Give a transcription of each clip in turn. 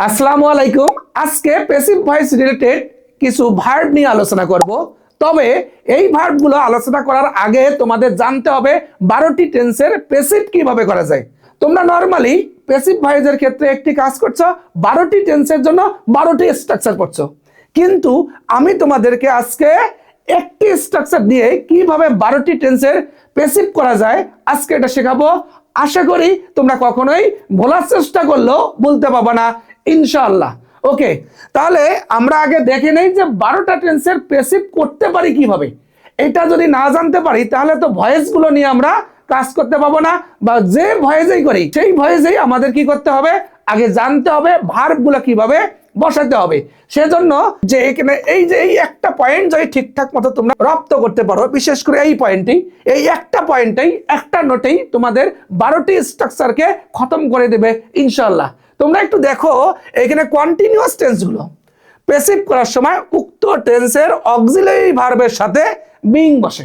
আসসালামু আলাইকুম। আজকে প্যাসিভ ভয়েস রিলেটেড কিছু ভার্ব নিয়ে আলোচনা করব। তবে এই ভার্বগুলো আলোচনা করার আগে তোমাদের জানতে হবে 12টি টেন্সের প্যাসিভ কিভাবে করা যায়। তোমরা নরমালি প্যাসিভ ভয়েসের ক্ষেত্রে একটি কাজ করছো, 12টি টেন্সের জন্য 12টি স্ট্রাকচার করছো, কিন্তু আমি তোমাদেরকে আজকে একটি স্ট্রাকচার দিয়ে কিভাবে 12টি টেন্সের প্যাসিভ করা যায় আজকে এটা শেখাবো। আশা করি তোমরা কখনোই বলার চেষ্টা করলেও বলতে পারবে না ইনশাআল্লাহ। ওকে, তাহলে আমরা আগে দেখে নেই যে 12টা টেন্সের প্যাসিভ করতে পারি কিভাবে। এটা যদি না জানতে পারি তাহলে তো ভয়েসগুলো নিয়ে আমরা কাজ করতে পারবো না, বা যে ভয়েসেই করি সেই ভয়েসেই আমাদের কি করতে হবে, আগে জানতে হবে ভার্বগুলো কিভাবে বসাতে হবে। সেজন্য যে এখানে এই একটা পয়েন্ট যদি ঠিকঠাক মতো তোমরা রপ্ত করতে পারো, বিশেষ করে এই পয়েন্টই, এই একটা পয়েন্টেই একটা নোটেই তোমাদের 12টি স্ট্রাকচারকে খতম করে দেবে ইনশাআল্লাহ। তোমরা একটু দেখো এখানে কন্টিনিউয়াস টেন্সগুলো প্যাসিভ করার সময় উক্ত টেন্সের অক্সিলারি ভার্বের সাথে বিং বসে।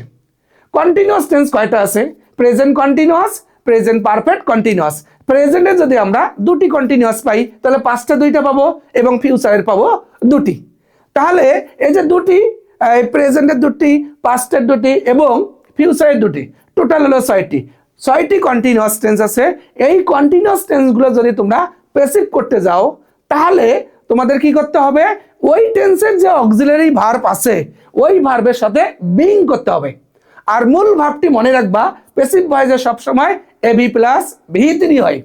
কন্টিনিউয়াস টেন্স কয়টা আছে? Present continuous, present perfect continuous. প্রেজেন্টে যদি আমরা দুটি কন্টিনিউয়াস পাই তাহলে পাস্টে দুইটা পাবো এবং ফিউচারের পাবো দুটি। তাহলে এই যে দুটি, প্রেজেন্টের দুটি, পাস্টের দুটি এবং ফিউচারের দুটি, টোটাল হলো 6টি কন্টিনিউয়াস টেন্স আছে। এই কন্টিনিউয়াস টেন্সগুলো যদি তোমরা প্যাসিভ করতে যাও তাহলে তোমাদের কি করতে হবে, ওই টেন্সের যে অক্সিলারি ভার্ব আছে ওই ভার্বের সাথে বিং করতে হবে। আর মূল ভার্বটি মনে রাখবা, প্যাসিভ ভয়েসে সবসময় এবি প্লাস ভি3 হয়।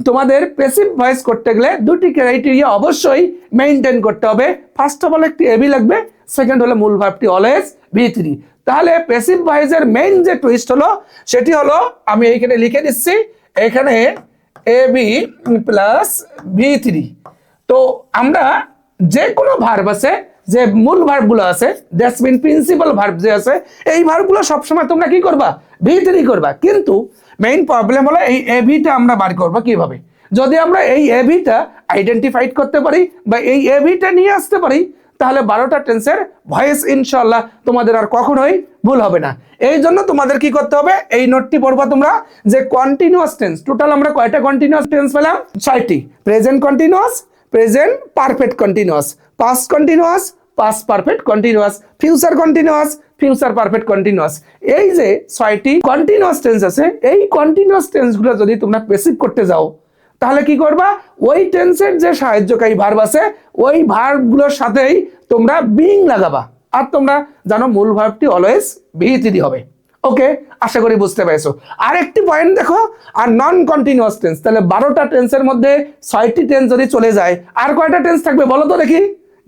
তোমাদের প্যাসিভ ভয়েস করতে গেলে দুটি ক্রাইটেরিয়া অবশ্যই মেইনটেইন করতে হবে। ফার্স্ট অফ অল একটি এবি লাগবে, সেকেন্ড হলো মূল ভার্বটি অলওয়েজ ভি3। তাহলে প্যাসিভ ভয়েসের মেইন যে টুইস্ট হলো সেটি হলো, আমি এইখানে লিখে দিচ্ছি, এখানে এবি প্লাস ভি3। তো আমরা যে কোনো ভার্ব আছে, যে মূল ভার্বগুলো আছে, দ্যাটস মিন প্রিন্সিপাল ভার্ব যে আছে, এই ভার্বগুলো সবসময় তোমরা কি করবা, ভি3 করবা। কিন্তু মেইন প্রবলেম হলো এই এভিটা আমরা বার করবো কিভাবে। যদি আমরা এই এভিটা আইডেন্টিফাইড করতে পারি বা এই এভিটা নিয়ে আসতে পারি তাহলে 12টা টেন্সের ভয়েস ইনশাআল্লাহ তোমাদের আর কখনোই ভুল হবে না। এই জন্য তোমাদের কি করতে হবে, এই নোটটি পড়বা তোমরা, যে কন্টিনিউয়াস টেন্স, টোটাল আমরা কয়টা কন্টিনিউয়াস টেন্স পেলাম? 6টি। Present continuous, present perfect continuous, past continuous, past perfect continuous, future continuous, future perfect continuous. এই যে 6টি কন্টিনিউয়াস টেন্স আছে, এই কন্টিনিউয়াস টেন্সগুলো যদি তোমরা প্যাসিভ করতে যাও তাহলে কি করবা, ওই টেন্সের যে সাহায্যকারী ভার্ব আছে ওই ভার্বগুলোর সাথেই তোমরা বিং লাগাবা। আর তোমরা জানো মূল ভার্বটি অলওয়েজ ভি3 হবে। ওকে, আশা করি বুঝতে পেরেছো। আরেকটি পয়েন্ট দেখো, আর নন কন্টিনিউয়াস টেন্স, তাহলে 12টা টেন্সের মধ্যে 6টি টেন্স যদি চলে যায় আর কয়টা টেন্স থাকবে বলো তো দেখি?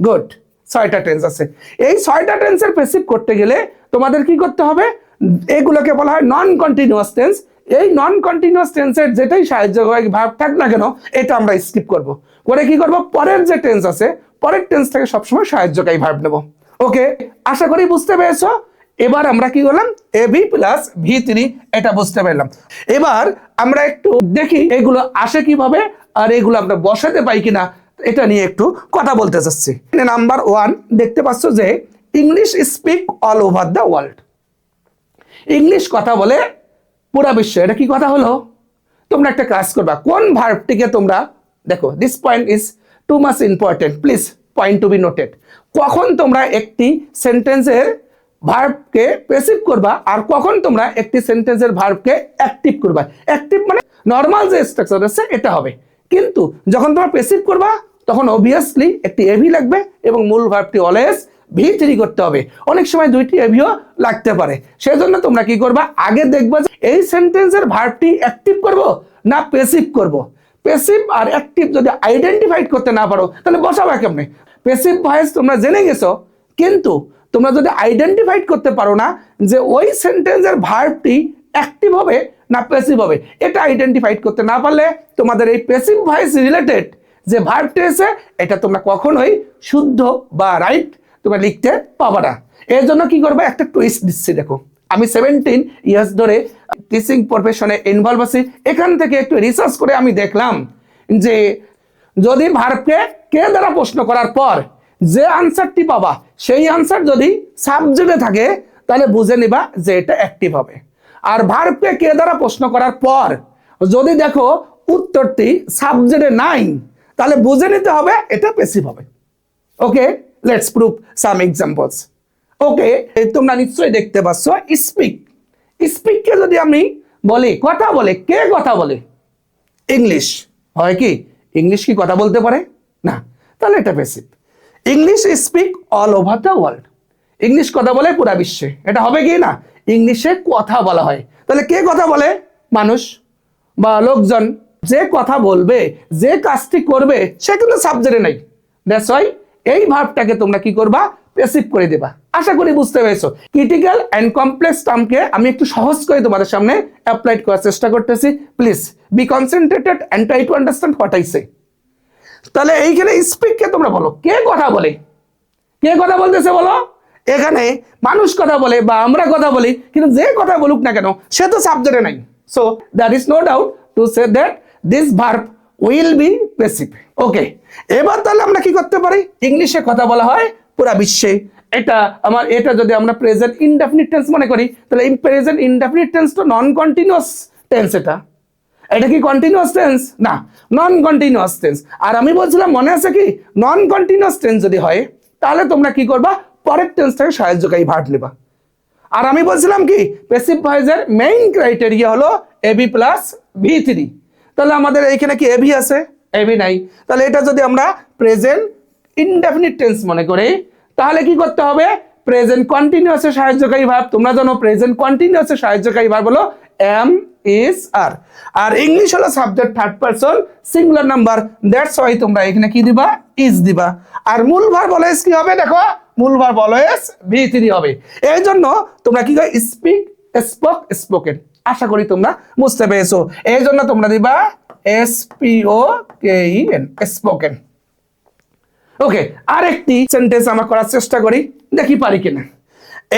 গুড, 6টা টেন্স আছে। এই 6টা টেন্সের প্যাসিভ করতে গেলে তোমাদের কি করতে হবে, এগুলোকে বলা হয় নন কন্টিনিউয়াস টেন্স। এই নন কন্টিনিউয়াস টেন্সের যেটাই সাহায্যকারী ভার্ব থাক না কেন এটা আমরা স্কিপ করব, করে কি করব, পরের যে টেন্স আছে পরের টেন্স থেকে সবসময় সাহায্যকারী ভার্ব নেব। ওকে, আশা করি বুঝতে পেরেছো। এবার আমরা কি করলাম, এবি প্লাস ভি3, এটা বুঝতে পারলাম। এবার আমরা একটু দেখি এগুলো আসে কিভাবে আর এগুলো আমরা বসাতে পাই কিনা, এটা নিয়ে একটু কথা বলতে চাচ্ছি। নাম্বার 1 দেখতে পাচ্ছ যে English speak all over the world. English কথা বলে পুরা বিশ্ব। এটা কি কথা হলো? তোমরা একটা কাজ করবা, কোন ভার্বটিকে তোমরা দেখো, this point is too much important, please point to be noted. কখন তোমরা একটি সেন্টেন্সের ভার্বকে প্যাসিভ করবা আর কখন তোমরা একটি সেন্টেন্সের ভার্বকে অ্যাক্টিভ করবা। অ্যাক্টিভ মানে নর্মাল যে স্ট্রাকচার আছে এটা হবে, কিন্তু যখন তোমরা প্যাসিভ করবা তখন অবভিয়াসলি একটি এভি লাগবে এবং মূল ভার্বটি অলওয়েজ ভি3 করতে হবে। অনেক সময় দুইটি এভিও লাগতে পারে। সেজন্য তোমরা কি করবা, আগে দেখবা যে এই সেন্টেন্সের ভার্বটি অ্যাক্টিভ করব না প্যাসিভ করব। প্যাসিভ আর অ্যাক্টিভ যদি আইডেন্টিফাইড করতে না পারো তাহলে বসাবা কেমনে? প্যাসিভ ভয়েস তোমরা জেনে গেছো, কিন্তু তোমরা যদি আইডেন্টিফাইড করতে পারো না যে ওই সেন্টেন্সের ভার্বটি অ্যাক্টিভ হবে না প্যাসিভ হবে, এটা আইডেন্টিফাইড করতে না পারলে তোমাদের এই প্যাসিভ ভয়েস রিলেটেড যে ভার্বটি আছে এটা তোমরা কখনোই শুদ্ধ বা রাইট তোমরা লিখতে পাবা না। এর জন্য কি করবে, একটা টুইস্ট দিচ্ছি। দেখো, আমি 17 ইয়ার্স ধরে টিচিং প্রফেশনে ইনভলভ আছি। এখান থেকে একটু রিসার্চ করে আমি দেখলাম যে যদি ভার্বকে কে দ্বারা প্রশ্ন করার পর যে আনসারটি পাবা সেই আনসার যদি সাবজেক্টে থাকে তাহলে বুঝে নিবা যে এটা অ্যাক্টিভ হবে। আর ভার্বকে কে দ্বারা প্রশ্ন করার পর যদি দেখো উত্তরটি সাবজেক্টে নাই তাহলে বুঝে নিতে হবে এটা প্যাসিভ হবে। ওকে, লেটস প্রুভ সাম এক্সাম্পলস। ওকে, তোমরা নিশ্চয়ই দেখতে পাচ্ছ স্পিক। স্পিককে যদি আমি বলি কথা বলে, কে কথা বলে? ইংলিশ। হয় কি ইংলিশ কি কথা বলতে পারে? না, তাহলে এটা passive. English speak all over the world. English কথা বলে পুরা বিশ্বে, এটা হবে কি না? ইংলিশে কথা বলা হয়। তাহলে কে কথা বলে? মানুষ বা লোকজন। যে কথা বলবে, যে কাজটি করবে, সে কিন্তু সাবজেক্টে নাই। দ্যাটস ওয়াই এই ভার্বটাকে তোমরা কি করবা? প্যাসিভ করে দেবা। আশা করি বুঝতে পেরেছো। ক্রিটিক্যাল এন্ড কমপ্লেক্স টার্মকে আমি একটু সহজ করে তোমাদের সামনে অ্যাপ্লাই করার চেষ্টা করতেছি। Please be concentrated and try to understand what I say. তাহলে এইখানে স্পিককে তোমরা বলো, কে কথা বলে? কে কথা বলতেছে বলো? এখানে মানুষ কথা বলে বা আমরা কথা বলি, কিন্তু যে কথা বলুক না কেন সে তো সাবজেক্টে নাই। So that is no doubt to say that this verb will be passive. Okay, এবার তাহলে আমরা কি করতে পারি? ইংলিশে কথা বলা হয় পুরা বিশ্বে। এটা যদি আমরা প্রেজেন্ট ইনডেফিনিট টেন্স মনে করি, তাহলে এই প্রেজেন্ট ইনডেফিনিট টেন্স তো নন কন্টিনিউয়াস টেন্স। এটা কি কন্টিনিউয়াস টেন্স? না, নন কন্টিনিউয়াস টেন্স। আর আমি বলছিলাম মনে আছে কি, নন কন্টিনিউয়াস টেন্স যদি হয় তাহলে তোমরা কি করবা? পরের টেন্সটাকে সাহায্যকারী ভার্ব নেবা। আর আমি বলছিলাম কি, প্যাসিভ ভয়েসের মেইন ক্রাইটেরিয়া হলো এবি প্লাস V3। তাহলে আমাদের এইখানে কি এবি আছে? এবি নাই। তাহলে এটা যদি আমরা প্রেজেন্ট ইনডেফিনিট টেন্স মনে করি, তাহলে কি করতে হবে? প্রেজেন্ট কন্টিনিউয়াসের সাহায্যকারী ভার্ব, তোমরা জানো প্রেজেন্ট কন্টিনিউয়াসের সাহায্যকারী ভার্ব হলো এম ইজ আর। আর ইংলিশ হলো subject third person singular number, that's why তোমরা এখানে কি দিবা? ইজ দিবা। আর মূল ভার্ব অলওয়েজ কি হবে? দেখো, মূল ভার্ব অলওয়েজ V3 হবে। এই জন্য তোমরা কি কয়? Speak, spoke, spoken. আশা করি তোমরা বুঝতে পেরেছো। এই জন্য তোমরা দিবা SPOKEN, স্পোকেন। ওকে, আরেকটি সেন্টেন্স আমরা করার চেষ্টা করি, দেখি পারি কিনা।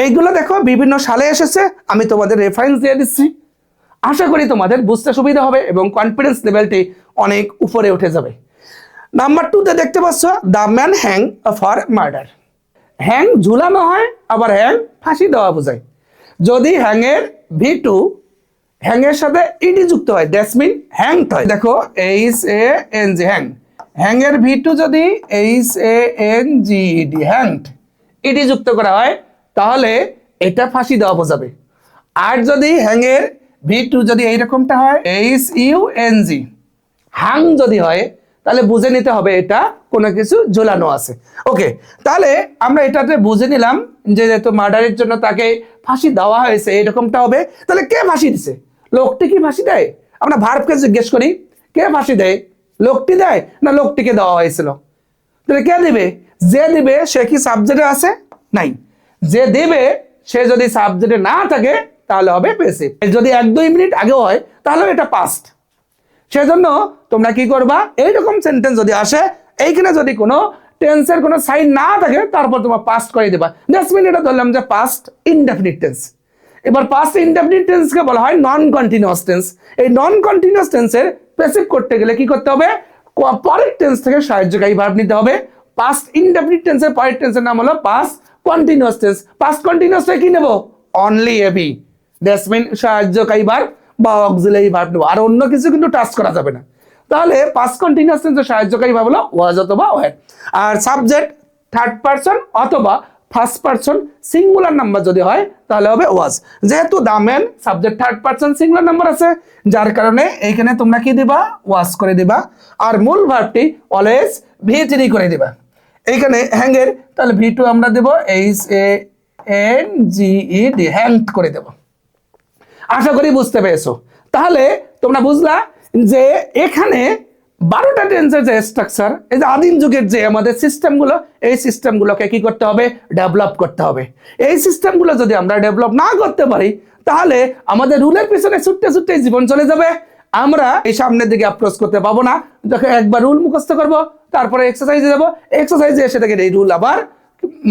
এইগুলো দেখো বিভিন্ন সালে এসেছে, আমি তোমাদের রেফারেন্স দিয়ে দিচ্ছি। আশা করি তোমাদের বুঝতে সুবিধা হবে এবং কনফিডেন্স লেভেলটি অনেক উপরে উঠে যাবে। নাম্বার 2তে দেখতে পাচ্ছ, the man hang for murder. Hang ঝুলানো হয়, আবার হ্যাং ফাঁসি দেওয়া বোঝায়। যদি হ্যাংয়ের V2 হ্যাংয়ের সাথে ইডি যুক্ত হয়, দ্যাটস মিন হ্যাংড হয়। দেখো HANG, হ্যাং। হ্যাংয়ের V2 যদি HANGED, হ্যাংড, ইডি যুক্ত করা হয়, তাহলে এটা ফাঁসি দেওয়া বোঝাবে। আর যদি হ্যাংয়ের V2 যদি এইরকমটা হয়, HUNG, হাং যদি হয়, তাহলে বুঝে নিতে হবে এটা কোনো কিছু ঝোলানো আছে। ওকে, তাহলে আমরা এটাতে বুঝে নিলাম যে যেহেতু মার্ডারের জন্য তাকে ফাঁসি দেওয়া হয়েছে, এরকমটা হবে। তাহলে কে ফাঁসি দিছে? লোকটি কি ফাঁসি দেয়? আমরা ভার্বকে জিজ্ঞেস করি, কে ফাঁসি দেয়? লোকটি দেয় না লোকটিকে দেওয়া হয়েছিল? তাহলে কে দিবে? যে দিবে সে কি সাবজেক্টে আছে? নাই। যে দেবে সে যদি সাবজেক্টে না থাকে তাহলে হবে প্যাসিভ। যদি 1-2 মিনিট আগেও হয় তাহলে এটা পাস্ট। সেজন্য তোমরা কি করবা? এইরকম সেন্টেন্স যদি আসে, এইখানে যদি কোনো টেন্সের কোনো সাইন না থাকে, তারপর তোমার পাস্ট করে দেবা। দ্যাটস মিন এটা ধরলাম যে পাস্ট ইনডেফিনিট টেন্স। এবার পাস্ট ইনডেফিনিট টেন্সকে বলা হয় নন কন্টিনিউয়াস টেন্স। এই নন কন্টিনিউয়াস টেন্সের প্যাসিভ করতে গেলে কি করতে হবে? পরের টেন্স থেকে সাহায্যকারী ভার্ব নিতে হবে। পাস্ট ইনডেফিনিট টেন্সের পরের টেন্সের নাম হলো পাস্ট কন্টিনিউয়াস টেন্স। পাস্ট কন্টিনিউয়াসে কি নেব? অনলি এবি, দ্যাটস মিন সাহায্যকারী ভার্ব বা অক্সিলারি ভার্ব নেব, আর অন্য কিছু কিন্তু টাচ করা যাবে না। তাহলে পাস্ট কন্টিনিউয়াস টেন্সের সাহায্যকারী ভার্ব হলো ওয়াজ অথবা ওয়্যার। আর সাবজেক্ট থার্ড পারসন অথবা ফার্স্ট পারসন সিঙ্গুলার নাম্বার যদি হয় তাহলে হবে ওয়াজ। যেহেতু the man subject third person singular number আছে, যার কারণে এইখানে তোমরা কি দিবা? ওয়াজ করে দিবা। আর মূল ভার্বটি অলওয়েজ V3 করে দিবা। এইখানে হ্যাংয়ের তাহলে V2 আমরা দেব HANGED, হ্যাংড করে দেব। আশা করি বুঝতে পেরেছো। তাহলে তোমরা বুঝলা যে এখানে 12টা টেন্সের যে স্ট্রাকচার, এই যে আদিম যুগের যে আমাদের সিস্টেমগুলো, এই সিস্টেমগুলোকে কি করতে হবে? ডেভেলপ করতে হবে। এই সিস্টেমগুলো যদি আমরা ডেভেলপ না করতে পারি, তাহলে আমাদের রুলের পিছনে ছুটতে ছুটতে জীবন চলে যাবে। আমরা এই সামনের দিকে অ্যাপ্রোচ করতে পাবো না। দেখো, একবার রুল মুখস্থ করবো, তারপরে এক্সারসাইজে যাবো, এক্সারসাইজে এসে থেকে এই রুল আবার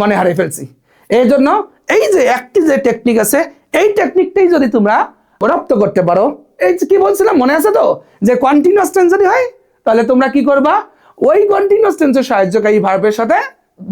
মনে হারিয়ে ফেলছি। এই জন্য এই যে একটি যে টেকনিক আছে, এই টেকনিকটাই যদি তোমরা রপ্ত করতে পারো, এই কি বলছিলাম মনে আছে তো, যে কন্টিনিউয়াস টেন্স যদি হয় তাহলে তোমরা কি করবা? ওই কন্টিনিউয়াস টেন্সের সাহায্যকারী ভার্বের সাথে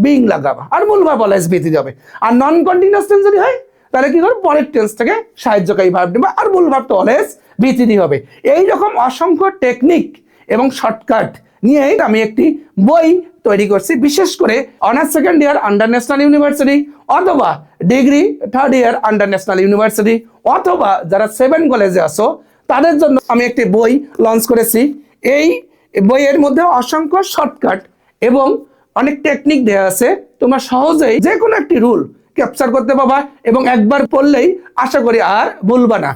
বিং লাগাবা, আর মূল ভার্ব অলওয়েজ V3 যাবে। আর নন কন্টিনিউয়াস টেন্স যদি হয় তাহলে কি করবে? পরের টেন্স থেকে সাহায্যকারী ভার্ব নেবা, আর মূল ভার্ব তো অলওয়েজ V3 হবে। এই রকম অসংখ্য টেকনিক এবং শর্টকাট নিয়েই আমি একটি বই তৈরি করছি, বিশেষ করে honours second year under National University অথবা degree third year under National University অথবা যারা 7 কলেজে আসো তাদের জন্য আমি একটি বই লঞ্চ করেছি। এই বইয়ের মধ্যে অসংখ্য শর্টকাট এবং অনেক টেকনিক দেওয়া আছে, তোমরা সহজেই যে কোনো একটি রুল ক্যাপচার করতে পারবা এবং একবার পড়লেই আশা করি আর ভুলবা না।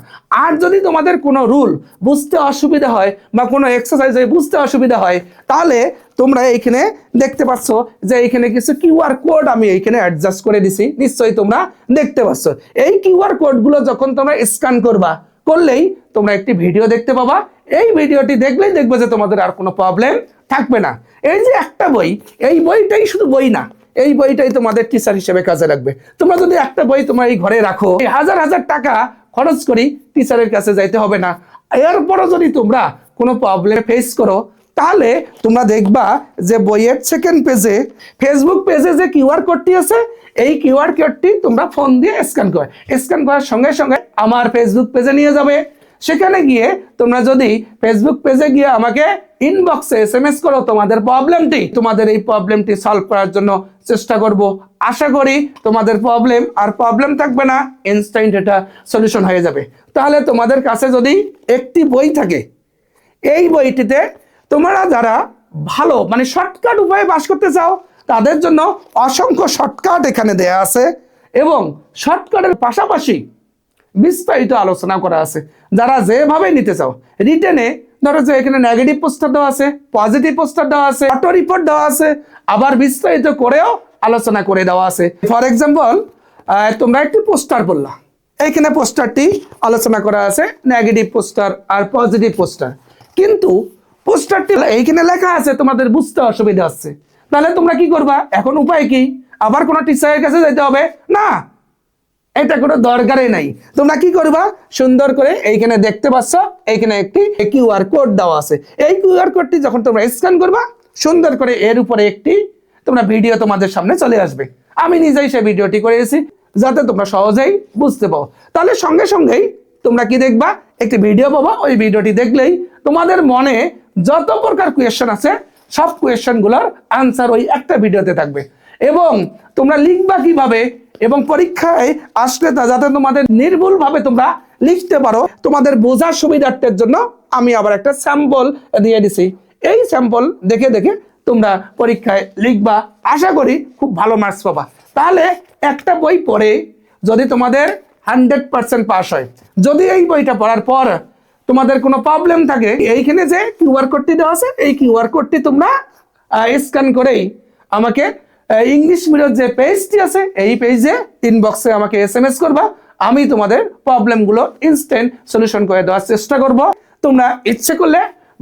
আর যদি তোমাদের কোনো রুল বুঝতে অসুবিধা হয় বা কোনো এক্সারসাইজে বুঝতে অসুবিধা হয়, তাহলে তোমরা এইখানে দেখতে পাচ্ছ যে এইখানে কিছু কিউআর কোড আমি এইখানে অ্যাডজাস্ট করে দিছি, নিশ্চয়ই তোমরা দেখতে পাচ্ছ। এই কিউআর কোডগুলো যখন তোমরা স্ক্যান করলেই তোমরা একটি ভিডিও দেখতে পাবা। এই ভিডিওটি দেখলেই দেখবে যে তোমাদের আর কোনো প্রবলেম থাকবে না। এই যে একটা বই, এই বইটাই শুধু বই না, এই বইটাই তোমাদের টিচার হিসেবে কাজে লাগবে। তোমরা যদি একটা বই তোমরা এই ঘরে রাখো, হাজার হাজার টাকা খরচ করি টিচারের কাছে যাইতে হবে না। এরপরও যদি তোমরা কোনো প্রবলেম ফেস করো, তাহলে তোমরা দেখবা যে বইয়ের সেকেন্ড পেজে ফেসবুক পেজে যে কিউআর কোডটি আছে, এই কিউআর কোডটি তোমরা ফোন দিয়ে স্ক্যান করার সঙ্গে সঙ্গে আমার ফেসবুক পেজে নিয়ে যাবে। সেখানে গিয়ে তোমরা যদি ফেসবুক পেজে গিয়ে আমাকে ইনবক্সে SMS করো তোমাদের এই প্রবলেমটি সলভ করার জন্য চেষ্টা করব। আশা করি তোমাদের প্রবলেম থাকবে না, ইনস্ট্যান্ট এটা সলিউশন হয়ে যাবে। তাহলে তোমাদের কাছে যদি একটি বই থাকে, এই বইটিতে তোমরা যারা ভালো মানে শর্টকাট উপায়ে পাস করতে চাও, তাদের জন্য অসংখ্য শর্টকাট এখানে দেয়া আছে এবং শর্টকাটের পাশাপাশি বিস্তারিত আলোচনা করা আছে। যারা যেভাবে নিতে চাও, রিটেনে ধরো যে এখানে নেগেটিভ পোস্টার দেওয়া আছে, পজিটিভ পোস্টার দেওয়া আছে, অটো রিপোর্ট দেওয়া আছে, আবার বিস্তারিত করেও আলোচনা করে দেওয়া আছে। ফর এক্সাম্পল, তোমরা একটি পোস্টার পড়লা, এইখানে পোস্টারটি আলোচনা করা আছে, নেগেটিভ পোস্টার আর পজিটিভ পোস্টার। কিন্তু পোস্টারটি এইখানে লেখা আছে, তোমাদের বুঝতে অসুবিধা হচ্ছে, তাহলে তোমরা কি করবা? এখন উপায় কি? আবার কোনো টিচারের কাছে যেতে হবে না, এটা কোনো দরকারই নাই। তোমরা কি করবা? সুন্দর করে এইখানে দেখতে পাচ্ছ, এইখানে একটি কিউআর কোড দেওয়া আছে। এই কিউআর কোডটি যখন তোমরা স্ক্যান করবা, সুন্দর করে এর উপরে একটি তোমরা ভিডিও তোমাদের সামনে চলে আসবে। আমি নিজেই সেই ভিডিওটি করেছি যাতে তোমরা সহজেই বুঝতে পাও। তাহলে সঙ্গে সঙ্গেই তোমরা কি দেখবা? একটি ভিডিও পাবা। ওই ভিডিওটি দেখলেই তোমাদের মনে যত প্রকার কোয়েশ্চেন আছে, সব কোয়েশ্চেনগুলোর আনসার ওই একটা ভিডিওতে থাকবে। এবং তোমরা লিখবা কিভাবে এবং পরীক্ষায় আসলে যাতে তোমাদের নির্ভুলভাবে তোমরা লিখতে পারো, তোমাদের বোঝার সুবিধার্থের জন্য আমি আবার একটা স্যাম্পল দিয়ে দিছি। এই স্যাম্পল দেখে দেখে তোমরা পরীক্ষায় লিখবা, আশা করি খুব ভালো মার্কস পাবা। তাহলে একটা বই পড়ে যদি তোমাদের 100% পাস হয়, যদি এই বইটা পড়ার পর তোমাদের কোনো প্রবলেম থাকে, এইখানে যে কিউআর কোডটি দেওয়া আছে, এই কিউআর কোডটি তোমরা স্ক্যান করেই আমাকে ইংলিশ মিডিয়ার যে পেজটি আছে, এই পেজে ইনবক্সে আমাকে SMS করবা। আমি তোমাদের প্রবলেমগুলো ইনস্ট্যান্ট সলিউশন করে দেওয়ার চেষ্টা করব। তোমরা ইচ্ছে করলে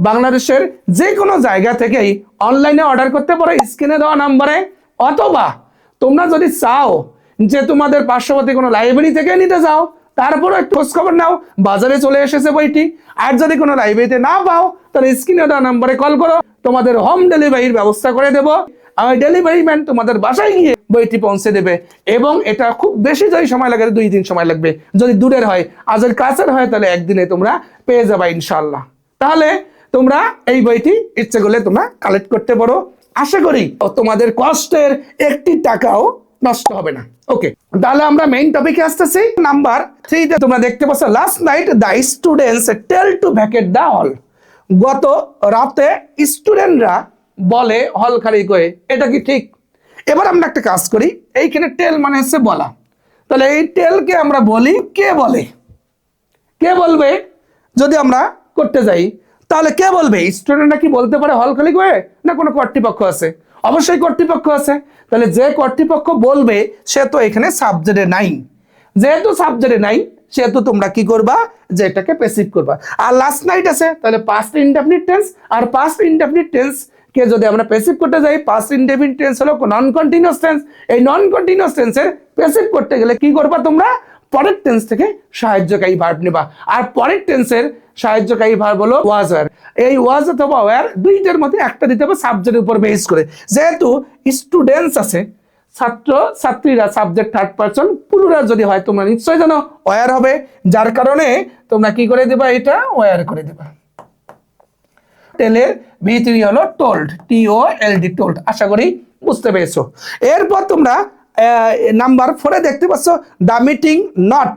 বাংলাদেশের যে কোনো জায়গা থেকেই অনলাইনে অর্ডার করতে পারো স্ক্রিনে দেওয়া নাম্বারে, অথবা তোমরা যদি চাও যে তোমাদের পার্শ্ববর্তী কোনো লাইব্রেরি থেকে নিতে চাও, তারপরও একটু খোঁজ খবর নাও, বাজারে চলে এসেছে বইটি। আর যদি কোনো লাইব্রেরিতে না পাও, তাহলে স্ক্রিনে দেওয়া নাম্বারে কল করো, তোমাদের হোম ডেলিভারির ব্যবস্থা করে দেবো। আমার ডেলিভারি ম্যান তোমাদের বাসায় গিয়ে বইটি পৌঁছে দেবে। এবং এটা খুব বেশি যদি সময় লাগে, 2 দিন সময় লাগবে। যদি দূরের হয়, আর যদি কাছের হয়, তাহলে একদিনে তোমরা পেয়ে যাবা ইনশাল্লাহ। তাহলে তোমরা এই বইটি ইচ্ছে করলে তোমরা কালেক্ট করতে পারো। আশা করি তোমাদের কষ্টের একটি টাকাও নষ্ট হবে না। ওকে, তাহলে আমরা মেইন টপিকে আসতেছি। নাম্বার 3 তে তোমরা দেখতে পাচ্ছ, last night the students tell to vacate the hall. গত রাতে স্টুডেন্টরা বলে হল খালি করে, এটা কি ঠিক? এবার আমরা একটা কাজ করি, এইখানে টেল মানে হচ্ছে বলা, তাহলে এই টেলকে আমরা বলি কে বলে, কে বলবে? যদি আমরা করতে যাই, তাহলে কে বলবে? স্টুডেন্টরা কি বলতে পারে হল খালি করে, না কোনো কর্তৃপক্ষ আছে? অবশ্যই কর্তৃপক্ষ আছে। তাহলে যে কর্তৃপক্ষ বলবে সে তো এখানে সাবজেক্টে নাই। যেহেতু সাবজেক্টে নাই, সেহেতু তোমরা কি করবা? যে এটাকে প্যাসিভ করবা। আর লাস্ট নাইট আছে, তাহলে পাস্ট ইনডেফিনিট টেন্স। আর পাস্ট ইনডেফিনিট টেন্স কে যদি আমরা প্যাসিভ করতে যাই, পাস্ট ইনডেফিনিট টেন্স হলো নন কন্টিনিউয়াস টেন্স। এই নন কন্টিনিউয়াস টেন্সের প্যাসিভ করতে গেলে কি করবা? তোমরা পরের টেন্স থেকে সাহায্যকারী ভার্ব নেবা। আর পরের টেন্সের সাহায্যকারী ভার্ব হলো ওয়াজ ওয়্যার। এই ওয়াজ অথবা ওয়্যার দুইটার মধ্যে একটা দিতে হবে সাবজেক্টের উপর বেস করে। যেহেতু স্টুডেন্টস আছে, ছাত্র ছাত্রীরা সাবজেক্ট থার্ড পারসন, প্লুরাল যদি হয় তোমরা নিশ্চয়ই জানো ওয়্যার হবে। যার কারণে তোমরা কি করে দেবা? এটা ওয়্যার করে দেবা। টেলের V3 হলো টোল্ড, TOLD টোল্ড। আশা করি বুঝতে পেরেছো। এরপর তোমরা নাম্বার 4 দেখতে পাচ্ছ the meeting not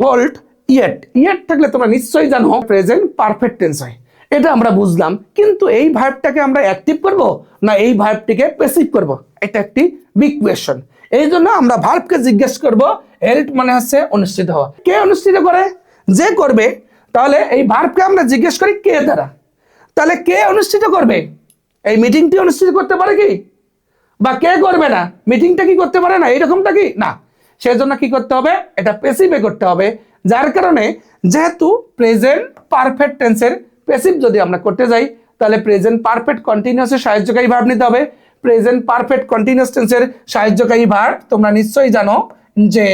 hold yet. Yet থাকলে তোমরা নিশ্চয়ই জানো প্রেজেন্ট পারফেক্ট টেন্স হয়, এটা আমরা বুঝলাম। কিন্তু এই ভার্বটাকে আমরা অ্যাক্টিভ করব না এই ভার্বটিকে প্যাসিভ করব, এটা একটি বিগ কোয়েশ্চন। এই জন্য আমরা ভার্বকে জিজ্ঞেস করব হেল্ড মানে হচ্ছে অনুষ্ঠিত হওয়া। কে অনুষ্ঠিত করে? যে করবে। তাহলে এই ভার্বকে আমরা জিজ্ঞেস করি কে দ্বারা, তাহলে কে অনুষ্ঠিত করবে? এই মিটিংটি অনুষ্ঠিত করতে পারে কি? বা কে করবে না? মিটিংটা কি করতে পারে না? এইরকমটা কি না, সেজন্য কি করতে হবে? এটা প্যাসিভে করতে হবে। যার কারণে যেহেতু প্রেজেন্ট পারফেক্ট টেন্সের প্যাসিভ যদি আমরা করতে যাই তাহলে প্রেজেন্ট পারফেক্ট কন্টিনিউয়াসের সাহায্যকারী ভার্ব নিতে হবে। প্রেজেন্ট পারফেক্ট কন্টিনিউয়াস টেন্সের সাহায্যকারী ভার্ব তোমরা নিশ্চয়ই জানো যে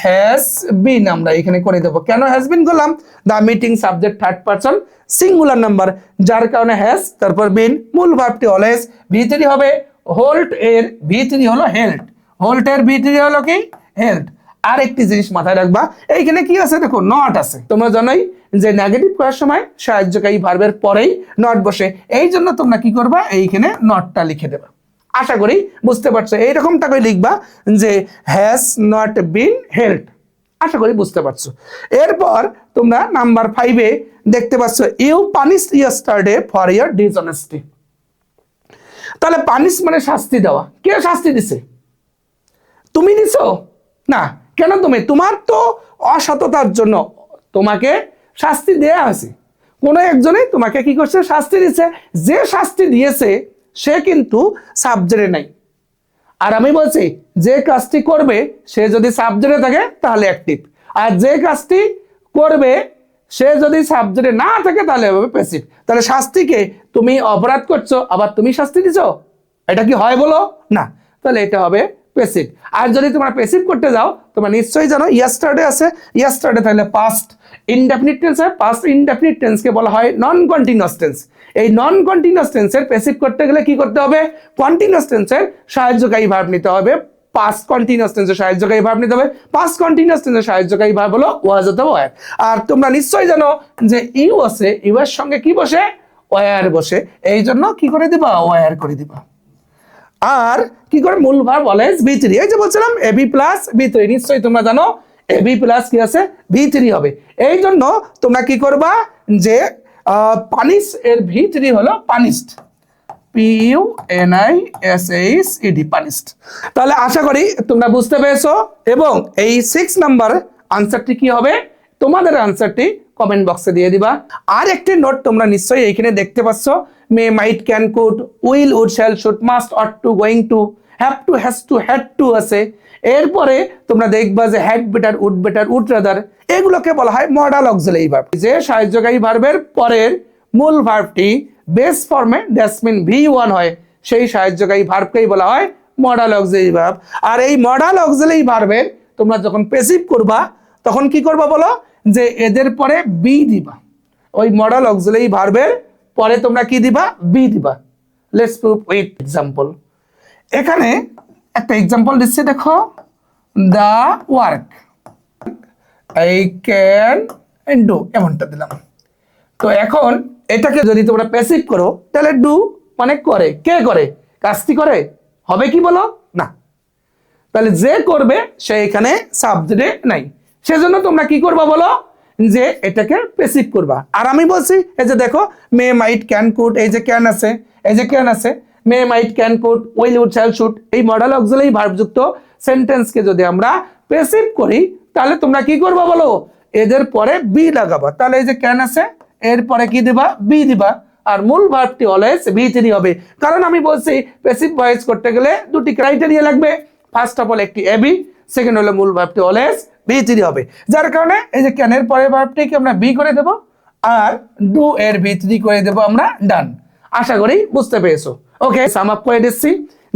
হ্যাজ বিন, আমরা এখানে করে দেবো। কেন হ্যাজ বিন করলাম? The meeting subject third person singular number, যার কারণে হ্যাজ তারপর বিন, মূল ভার্বটি অলওয়েজ V3 হবে। হোল্ড এর V3 হলো হেল্ড, হোল্ড এর V3 হলো কি? হেল্ড। আর একটি জিনিস মাথায় রাখবা, এইখানে কি আছে দেখো, নট আছে। তোমরা জানোই যে নেগেটিভ করার সময় সাহায্যকারী ভার্বের পরেই নট বসে, এই জন্য তোমরা কি করবা? এইখানে নটটা লিখে দেবা। আশা করি বুঝতে পারছো। এইরকমটা করে লিখবা যে হ্যাজ নট বিন হেল্ড। আশা করি বুঝতে পারছো। এরপর তোমরা নাম্বার 5-এ দেখতে পাচ্ছ you punish yesterday for your dishonesty. তাহলে পানিশ মানে শাস্তি দেওয়া। কে শাস্তি দিছে? তুমি দিছো না। কেন তুমি? তোমার তো অসততার জন্য তোমাকে শাস্তি দেয়া হয়েছে। কোনো একজনে তোমাকে কি করছে? শাস্তি দিচ্ছে। যে শাস্তি দিয়েছে সে কিন্তু সাবজেক্টে নাই। আর আমি বলছি যে কাজটি করবে সে যদি সাবজেক্টে থাকে তাহলে অ্যাক্টিভ, আর যে কাজটি করবে সে যদি সাবজেক্টে না থাকে তাহলে হবে প্যাসিভ। তাহলে শাস্তিকে তুমি অপরাধ করছো আবার তুমি শাস্তি দিছো, এটা কি হয় বলো? না। তাহলে এটা হবে প্যাসিভ। আর যদি তোমরা প্যাসিভ করতে যাও তোমরা নিশ্চয়ই জানো ইয়েস্টারডে আছে, ইয়েস্টারডে তাহলে পাস্ট ইনডেফিনিট টেন্স হয়। পাস্ট ইনডেফিনিট টেন্সকে বলা হয় নন কন্টিনিউয়াস টেন্স। এই নন কন্টিনিউয়াস টেন্সের প্যাসিভ করতে গেলে কি করতে হবে? কন্টিনিউয়াস টেন্সের সাহায্যকারী ভার্ব নিতে হবে। পাস্ট কন্টিনিউয়াস টেন্সের সাহায্যকারী ভার্ব নিতে হবে। পাস্ট কন্টিনিউয়াস টেন্সের সাহায্যকারী ভার্ব হলো ওয়াজ অথবা ওয়্যার। আর তোমরা নিশ্চয়ই জানো যে ইউ আছে, ইউ এর সঙ্গে কি বসে? ওয়্যার বসে। এই জন্য কি করে দিবা? ওয়্যার করে দিবা। আর কি করে? মূল ভার্ব অলওয়েজ V3। এই যে বলছিলাম AB প্লাস V3, নিশ্চয়ই তোমরা জানো AB প্লাস কি আছে? V3 হবে। এই জন্য তোমরা কি করবা যে পানিশ এর V3 হলো পানিশড, PUNISHED পানিশড। তাহলে আশা করি তোমরা বুঝতে পেরেছো। এবং এই 6 নাম্বার আনসারটি কি হবে? তোমাদের আনসারটি কমেন্ট বক্সে দিয়ে দিবা। আর একটি নোট তোমরা নিশ্চয়ই এইখানে দেখতে পাচ্ছ, may, might, can, could, will, would, shall, should, must, ought to, going to, have to, has to, had to আছে। এরপরে তোমরা দেখবা যে হ্যাড বেটার, উড রাদার, এগুলোকে বলা হয় মডাল অক্সিলারি ভার্ব। যে সাহায্যকারী ভার্বের পরের মূল ভার্বটি বেস ফর্মে ড্যাশমিন V1 হয়, সেই সাহায্যকারী ভার্বকেই বলা হয় মডাল অক্সিলারি ভার্ব। আর এই মডাল অক্সিলারি ভার্বের তোমরা যখন প্যাসিভ করবা তখন কি করবা বলো? যে এদের পরে বি দিবা। ওই মডাল অক্সিলারি ভার্বের পরে তোমরা কি দিবা? বি দিবা। Let's prove with example. এখানে একটা এক্সাম্পল দিচ্ছে, দেখো, the work I can do, এমনটা দিলাম। তো এখন এটাকে যদি তোমরা প্যাসিভ করো তাহলে ডু মানে করে। কে করে? কাজটি করে। হবে কি বলো? না। তাহলে যে করবে সে এখানে সাবজেক্টে নাই, সেজন্য তোমরা কি করবা বলো? যে এটাকে প্যাসিভ করবা। আর আমি বলছি এই যে দেখো মে, মাইট, ক্যান, কুড, এই যে ক্যান আছে, এই যে ক্যান আছে, may, might, can, could, will, would, shall, should, এই মডাল অক্সিলারি ভার্ব যুক্ত সেন্টেন্সকে যদি আমরা প্যাসিভ করি তাহলে তোমরা কি করবা বলো? এদের পরে বি লাগাবা। তাহলে এই যে ক্যান আছে, এরপরে কি দিবা? বি দিবা। আর মূল ভার্বটি অলওয়েজ V3 হবে। কারণ আমি বলছি প্যাসিভ ভয়েস করতে গেলে দুটি ক্রাইটেরিয়া লাগবে। ফার্স্ট অফ অল একটি AB, সেকেন্ড হলো মূল ভার্বটি অলওয়েজ V3 হবে। যার কারণে এই যে ক্যানের পরের ভার্বটিকে আমরা বি করে দেব আর ডু এর V3 করে দেব আমরা ডান। আশা করি বুঝতে পেরেছো। ওকে, সাম আপ করে দিচ্ছি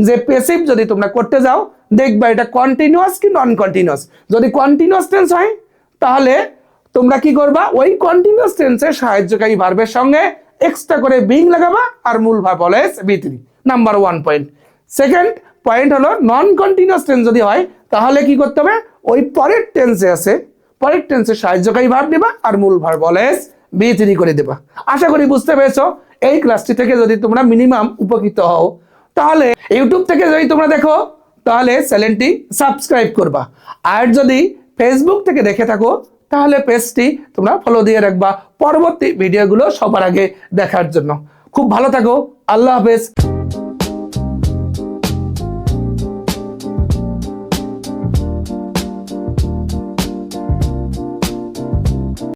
যে প্যাসিভ যদি তোমরা করতে যাও দেখবা এটা কন্টিনিউয়াস কি নন কন্টিনিউয়াস। যদি কন্টিনিউয়াস টেন্স হয় তাহলে তোমরা কি করবা? ওই কন্টিনিউয়াস টেন্সের সাহায্যকারী ভার্বের সঙ্গে এক্সট্রা করে বিং লাগাবা আর মূল verb always V3। Number 1 point. Second point হলো নন কন্টিনিউয়াস টেন্স যদি হয় তাহলে কি করতে হবে? ওই পরের টেন্সে আছে, পরের টেন্সের সাহায্যকারী ভার্ব নিবা আর মূল ভার্ব অলওয়েজ B3 করে দেবা। আশা করি বুঝতে পেরেছো। এই ক্লাসটি থেকে যদি তোমরা মিনিমাম উপকৃত হও, তাহলে ইউটিউব থেকে যদি তোমরা দেখো তাহলে চ্যানেলটি সাবস্ক্রাইব করবা, আর যদি ফেসবুক থেকে দেখে থাকো তাহলে পেজটি তোমরা ফলো দিয়ে রাখবা পরবর্তী ভিডিওগুলো সবার আগে দেখার জন্য। খুব ভালো থাকো, আল্লাহ হাফেজ।